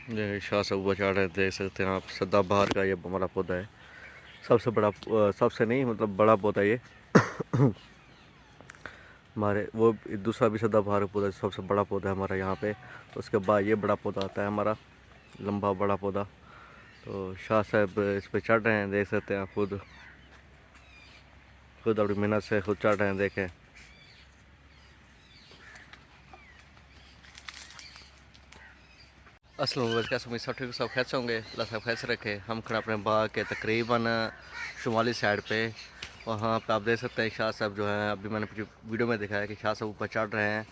ये शाह सब बचाड़ है, देख सकते हैं आप। सदाबहार का ये हमारा पौधा है, सबसे बड़ा, सबसे नहीं मतलब बड़ा पौधा ये हमारे। वो दूसरा भी सदाबहार का पौधा सबसे बड़ा पौधा है हमारा यहाँ पे। तो उसके बाद ये बड़ा पौधा आता है हमारा, लंबा बड़ा पौधा। तो शाह साहब इस पे चढ़ रहे हैं, देख सकते हैं आप। खुद खुद अपनी मेहनत से खुद चढ़ रहे हैं, देखें। अस्सलाम वालेकुम, कैसे सब ठीक, सब कैसे होंगे? अल्लाह सब कैसे रखे। हम खड़े अपने बाग के तकरीबन शुमाली साइड पे। वहाँ पे आप देख सकते हैं शाह साहब जो हैं, अभी मैंने वीडियो में दिखाया कि शाह साहब ऊपर चढ़ रहे हैं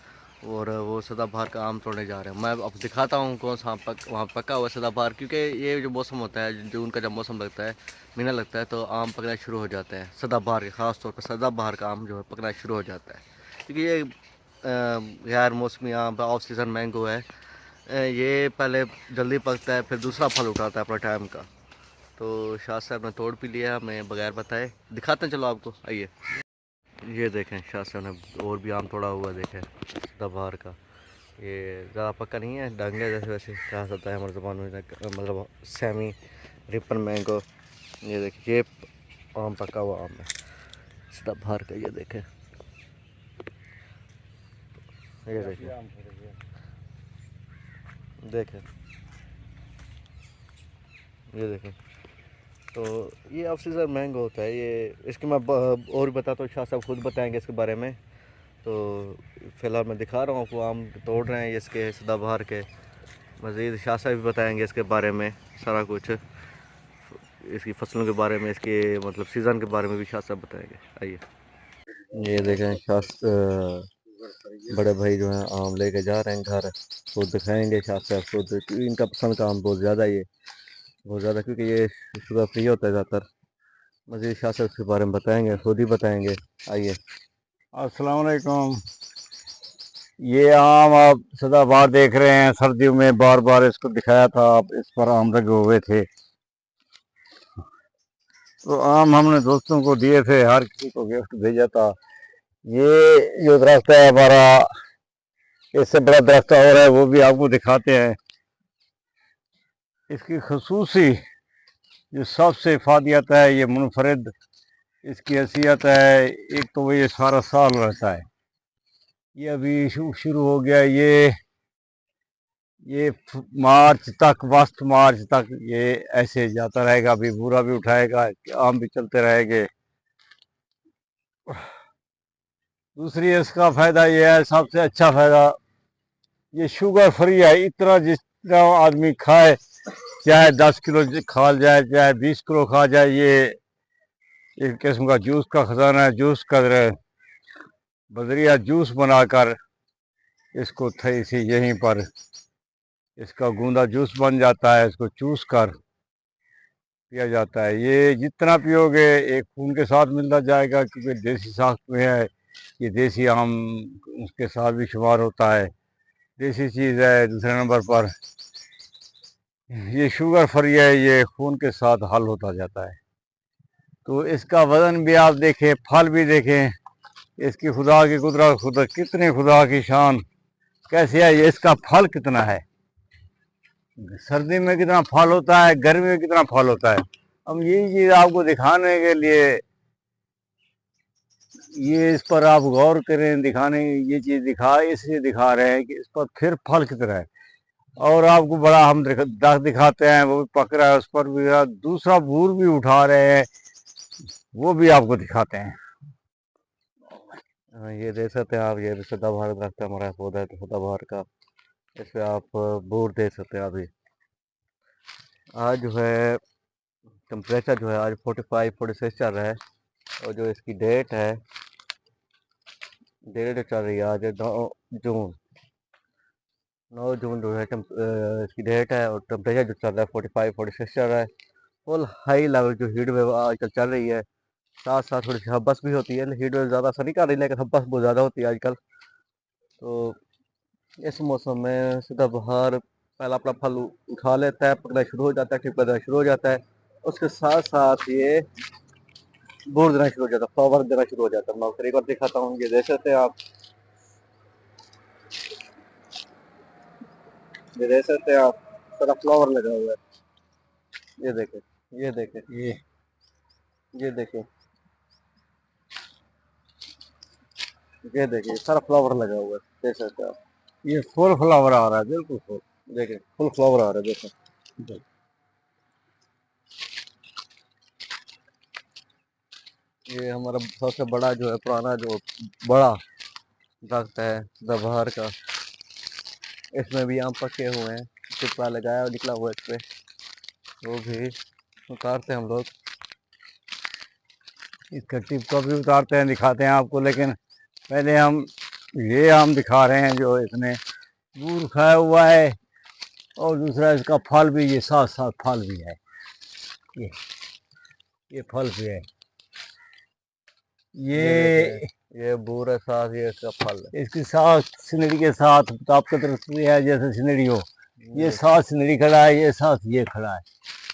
और वो सदाबहार का आम तोड़ने जा रहे हैं। मैं अब दिखाता हूँ कौन सा आम वहाँ पका हुआ सदाबहार, क्योंकि ये जो मौसम होता है, जून का जब मौसम लगता है, महीना लगता है, तो आम पकना शुरू हो जाते हैं सदाबहार के। ख़ास तौर पर सदाबहार का आम जो है पकना शुरू हो जाता है, क्योंकि ये गैर मौसमी आम ऑफ सीज़न मैंगो है। ये पहले जल्दी पकता है, फिर दूसरा फल उठाता है अपना टाइम का। तो शाह साहब ने तोड़ भी लिया हमें बगैर बताए। दिखाते हैं, चलो आपको, आइए। ये देखें, शाह साहब ने और भी आम तोड़ा हुआ, देखें, सदाबहार का। ये ज़्यादा पक्का नहीं है, डंगे जैसे वैसे कहा जाता है हमारे ज़बान में, मतलब सेमी रिपन मैंगो। ये देखिए, ये आम पका हुआ आम है सदाबहार का। ये देखें, ये देखें, देखें, ये देखें। तो ये ऑफ सीज़न मैंगो होता है ये। इसके मैं और भी बताता हूँ, शाह साहब खुद बताएंगे इसके बारे में। तो फ़िलहाल मैं दिखा रहा हूँ आपको, आम तोड़ रहे हैं इसके सदाबहार के। मज़ीद शाह साहब भी बताएंगे इसके बारे में सारा कुछ, इसकी फसलों के बारे में, इसके मतलब सीज़न के बारे में भी शाह साहब बताएंगे। आइए। ये देखें, बड़े भाई जो हैं आम लेके जा रहे हैं घर। खुद दिखाएंगे शाह साहब खुद, इनका पसंद का आम बहुत ज़्यादा ये, बहुत ज़्यादा, क्योंकि ये शुगर फ्री होता है ज़्यादातर। मज़ीद शाह साहब के बारे में बताएंगे, खुद ही बताएंगे। आइए। अस्सलाम वालेकुम। ये आम आप सदाबहार देख रहे हैं, सर्दियों में बार बार इसको दिखाया था, आप इस पर आम लगे हुए थे। तो आम हमने दोस्तों को दिए थे, हर किसी को गिफ्ट भेजा था। ये जो दरख्त है हमारा, इससे बड़ा दरख्त और है, वो भी आपको दिखाते हैं। इसकी खसूसी जो सबसे इफादियत है, ये मुनफरद इसकी हैसियत है। एक तो ये सारा साल रहता है, ये अभी शुरू हो गया। ये मार्च तक, वस्त मार्च तक ये ऐसे जाता रहेगा। अभी बूरा भी उठाएगा, आम भी चलते रहेंगे। दूसरी इसका फायदा ये है, सबसे अच्छा फायदा, ये शुगर फ्री है। इतना जितना आदमी खाए, चाहे 10 किलो खा जाए, चाहे 20 किलो खा जाए, ये एक किस्म का जूस का खजाना है। जूस का बदरिया जूस बनाकर इसको थई से यहीं पर इसका गूंदा जूस बन जाता है, इसको चूस कर पिया जाता है। ये जितना पियोगे एक खून के साथ मिलता जाएगा, क्योंकि देसी साख्त में है। ये देसी आम उसके साथ भी शुमार होता है, देसी चीज़ है। दूसरे नंबर पर ये शुगर फ्री है, ये खून के साथ हल होता जाता है। तो इसका वज़न भी आप देखें, फल भी देखें, इसकी खुदा की कुदरत, खुदा कितनी खुदा की शान कैसे है। ये इसका फल कितना है, सर्दी में कितना फल होता है, गर्मी में कितना फल होता है। हम यही चीज़ आपको दिखाने के लिए, ये इस पर आप गौर करें, दिखाने ये चीज़ इसलिए दिखा रहे हैं कि इस पर फिर फल कितना है। और आपको बड़ा हम दरख्त दिखाते हैं, वो भी पक रहा है, उस पर भी दूसरा बूर भी उठा रहे हैं, वो भी आपको दिखाते हैं। ये देख सकते हैं आप, ये भी सदाबहार दरख्त हमारा पौधा है, तो सदाबहार का। इस पर आप बोर देख सकते हैं अभी। आज जो है टेम्परेचर जो है आज 45-46 चल रहा है। और जो इसकी डेट है, डेट चल रही है आज 9 जून। 9 जून जो है इसकी डेट है। और टेम्परेचर जो चल रहा है 45-46 चल रहा है। फुल हाई लेवल जो हीट वेव आजकल चल रही है, साथ साथ थोड़ी सी हब्बस भी होती है। हीट वेव ज़्यादा असर नहीं कर रही, लेकिन हब्बस बहुत ज़्यादा होती है आजकल। तो इस मौसम में सदाबहार पहला अपना फल उठा लेता है, पकना शुरू हो जाता है, ठीक पकना शुरू हो जाता है। उसके साथ साथ ये बोर देना शुरू हो जाता है, फ्लावर देना शुरू हो जाता है। मैं आपको एक बार दिखाता हूँ, ये देख सकते हैं आप, ये देख सकते हैं आप। तरफ फ्लावर लगा हुआ है। ये देखें, ये देखें, ये देखें, ये देखिए सारा फ्लावर लगा हुआ है, देख सकते हैं आप। ये फुल फ्लावर आ रहा है, बिल्कुल फुल। देखें फुल फ्लावर आ रहा है, देखें। ये हमारा सबसे बड़ा जो है, पुराना जो बड़ा दरख्त है सदाबहार का, इसमें भी आम पके हुए हैं, टिप्पा लगाया और निकला हुआ है इस पे, वो भी उतारते हैं हम लोग। इसका टिप को भी उतारते हैं, दिखाते हैं आपको, लेकिन पहले हम ये आम दिखा रहे हैं जो इसने बूर खाया हुआ है, और दूसरा इसका फल भी, ये साथ साथ फल भी है, ये ये फल भी है। ये ये बूर है साथ, ये इसका फल है। इसके साथ सिनरी के साथ ताप का तरफ भी है, जैसे सिनरी हो, ये ये साथ सिनरी खड़ा है, ये साथ ये खड़ा है,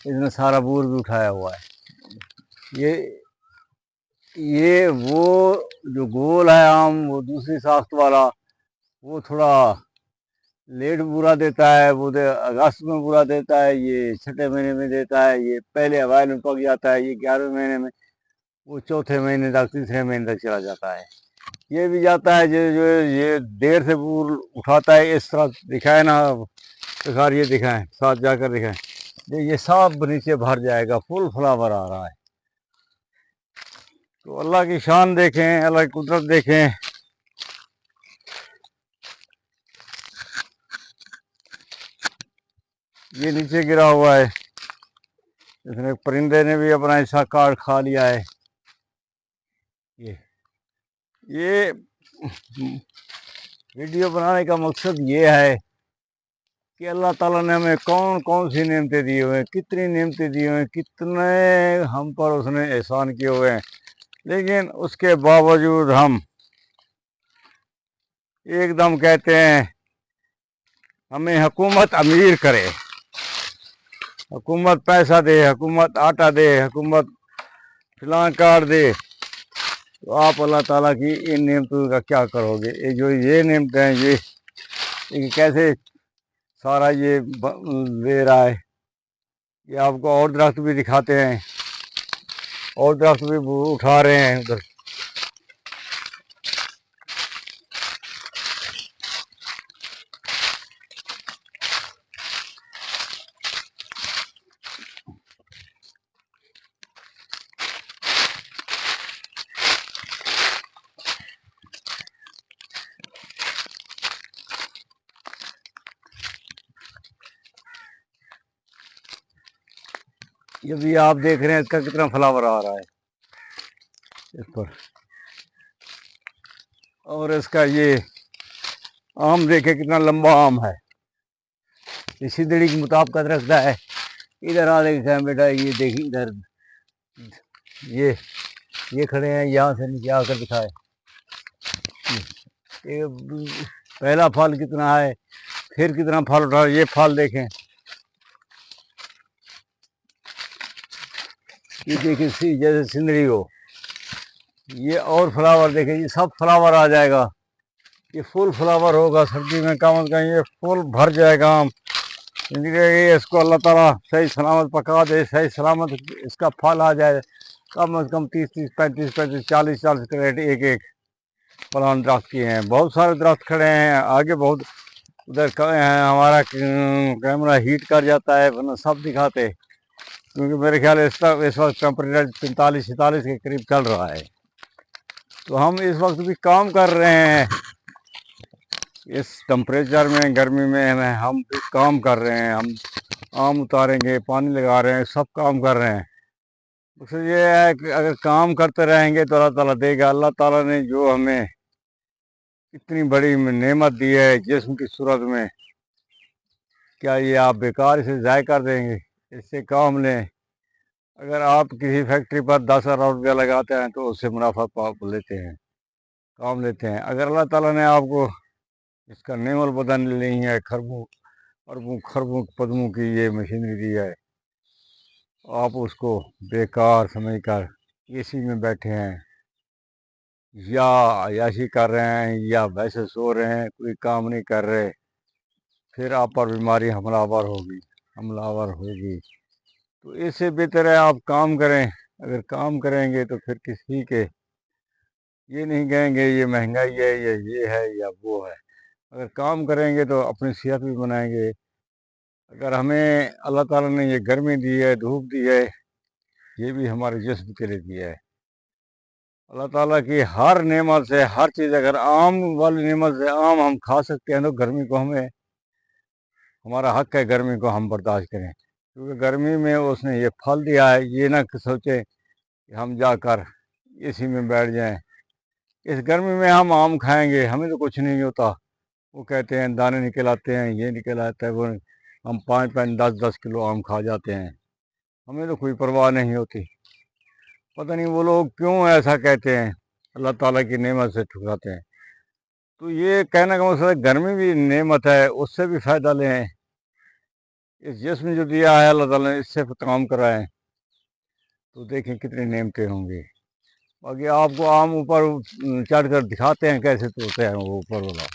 इसने सारा बूर भी उठाया हुआ है। ये वो जो गोल है आम, वो दूसरी साख्त वाला, वो थोड़ा लेट बुरा देता है, वो अगस्त में बुरा देता है, ये छठे महीने में देता है, ये पहले अप्रैल में पक जाता है, ये 11वें महीने में, वो चौथे महीने तक, तीसरे महीने तक चला जाता है। ये भी जाता है जो जो ये देर से बूर उठाता है, इस तरह दिखाए ना दिखा, ये दिखाएं साथ जाकर दिखाएं, ये सब नीचे भर जाएगा, फुल फ्लावर आ रहा है। तो अल्लाह की शान देखें, अल्लाह की कुदरत देखें। ये नीचे गिरा हुआ है, इसने परिंदे ने भी अपना हिस्सा काट खा लिया है। ये वीडियो बनाने का मकसद ये है कि अल्लाह ताला ने हमें कौन कौन सी नेमतें दी हुए हैं, कितनी नेमतें दी हुई हैं, कितने हम पर उसने एहसान किए हुए हैं, लेकिन उसके बावजूद हम एकदम कहते हैं हमें हुकूमत अमीर करे, हुकूमत पैसा दे, हुकूमत आटा दे, हुकूमत फिलान कार्ड दे, तो आप अल्लाह ताला की इन नेमतों का क्या करोगे। ये जो ये नेमतें हैं, ये कैसे सारा ये ले रहा है। ये आपको और दरख्त भी दिखाते हैं, और दरख्त भी उठा रहे हैं उधर। ये भी आप देख रहे हैं, इसका कितना फ्लावर आ रहा है इस पर। और इसका ये आम देखे कितना लंबा आम है, ये सिदड़ी के मुताबिक रखता है। इधर आ देखा बेटा, ये देखिए इधर, ये खड़े हैं, यहाँ से नीचे आकर दिखाए। ये पहला फल कितना है, फिर कितना फल उठा, ये फल देखें, ये देखिए जैसे सिंदरी हो। ये और फ्लावर देखें, ये सब फ्लावर आ जाएगा, ये फुल फ्लावर होगा सर्दी में, कम से कम ये फुल भर जाएगा आम। इसको अल्लाह ताला सही सलामत पका दे, सही सलामत इसका फल आ जाए, कम से कम 30-30, 35-35, 40-40 कैरेट एक एक प्लांट दरख्त किए हैं। बहुत सारे दरख्त खड़े हैं आगे, बहुत उधर हमारा कैमरा हीट कर जाता है, वरना सब दिखाते, क्योंकि मेरे ख्याल इस वक्त टेम्परेचर 45-46 के करीब चल रहा है। तो हम इस वक्त भी काम कर रहे हैं इस टेम्परेचर में, गर्मी में हम भी काम कर रहे हैं। हम आम उतारेंगे, पानी लगा रहे हैं, सब काम कर रहे हैं। उससे ये है कि अगर काम करते रहेंगे तो अल्लाह ताला देगा। अल्लाह ताला ने जो हमें इतनी बड़ी नेमत दी है जिस्म की सूरत में, क्या ये आप बेकार इसे ज़ाय कर देंगे। इससे काम लें। अगर आप किसी फैक्ट्री पर 10,000 रुपया लगाते हैं तो उससे मुनाफा लेते हैं, काम लेते हैं। अगर अल्लाह ताला ने आपको इसका नेमल बदन नहीं है, खरबों अरबों खरबों कदमों की ये मशीनरी दी है, आप उसको बेकार समझकर एसी में बैठे हैं, या अयाशी कर रहे हैं, या वैसे सो रहे हैं, कोई काम नहीं कर रहे, फिर आप पर बीमारी हमलावर होगी। हमलावर होगी। तो इससे बेहतर है आप काम करें। अगर काम करेंगे तो फिर किसी के ये नहीं कहेंगे ये महंगाई है या ये है या वो है। अगर काम करेंगे तो अपनी सेहत भी बनाएंगे। अगर हमें अल्लाह ताला ने ये गर्मी दी है, धूप दी है, ये भी हमारे जिस्म के लिए दिया है। अल्लाह ताला की हर नेमत से हर चीज़, अगर आम वाली नेमत से आम हम खा सकते हैं तो गर्मी को हमें, हमारा हक है गर्मी को हम बर्दाश्त करें, क्योंकि गर्मी में उसने ये फल दिया है। ये ना कि सोचें कि हम जाकर इसी में बैठ जाएं। इस गर्मी में हम आम खाएंगे, हमें तो कुछ नहीं होता। वो कहते हैं दाने निकल आते हैं, ये निकल आता है, वो हम 5-5 10-10 किलो आम खा जाते हैं, हमें तो कोई परवाह नहीं होती। पता नहीं वो लोग क्यों ऐसा कहते हैं, अल्लाह ताला की नेमत से ठुकराते हैं। तो ये कहने का मतलब गर्मी भी नेमत है, उससे भी फ़ायदा लें। इस जिस्म जो दिया है अल्लाह ताला ने, इससे काम कराएं तो देखें कितनी नेमतें होंगी। बाकी आपको आम ऊपर चढ़ कर दिखाते हैं कैसे तोड़ते हैं वो ऊपर वाला।